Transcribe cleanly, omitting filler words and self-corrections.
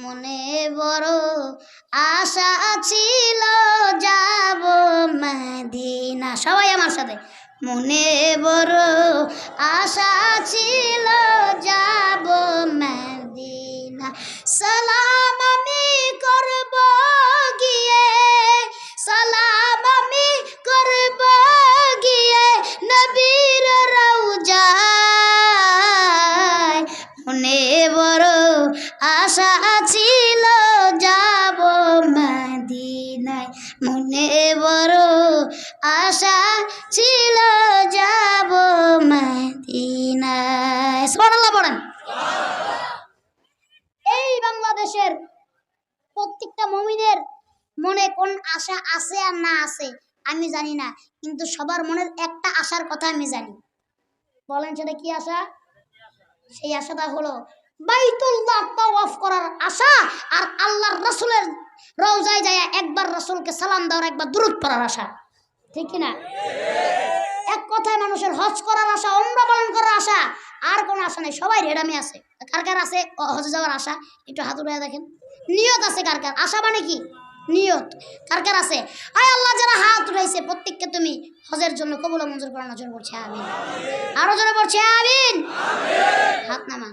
মনে বড় আশা ছিল যাব মদিনা। সবাই আমার সাথে, মনে বড় আশা ছিল যাব মদিনা। সালাম আমি করব গিয়ে, সালাম আমি করব গিয়ে নবীর রওজায়। মনে বড় আশা ছিল যাব মদিনায়, মনে বড় আশা ছিল যাব মদিনায়। সুবহানাল্লাহ বলেন। এই বাংলাদেশের প্রত্যেকটা মুমিনের মনে কোন আশা আছে আর না আছে আমি জানি না, কিন্তু সবার মনের একটা আশার কথা আমি জানি। বলেন সেটা কি আশা? সেই আশাটা হলো বাইতুল্লাহ তাওয়াফ করার আশা, আর আল্লাহর রাসূলের রওজায় যায় একবার রাসূলকে সালাম দেওয়ার, একবার দুরূদ পড়ার আশা। ঠিক কি না? এক কথায় মানুষের হজ করার আশা, উমরা পালন করার আশা, আর কোনো আশা নেই। সবাই রেডামি আছে। কার কার আছে হজে যাওয়ার আশা? একটু হাত উঠায় দেখেন। নিয়ত আছে কার কার? আশা মানে কি? নিয়ত। কার কার আছে? আয় আল্লাহ, যারা হাত উঠাইছে প্রত্যেককে তুমি হজের জন্য কবুল ও মঞ্জুর করো। নজর পড়ছে আমিন। আরো জোরে পড়ছে আমিন। হাত নামান।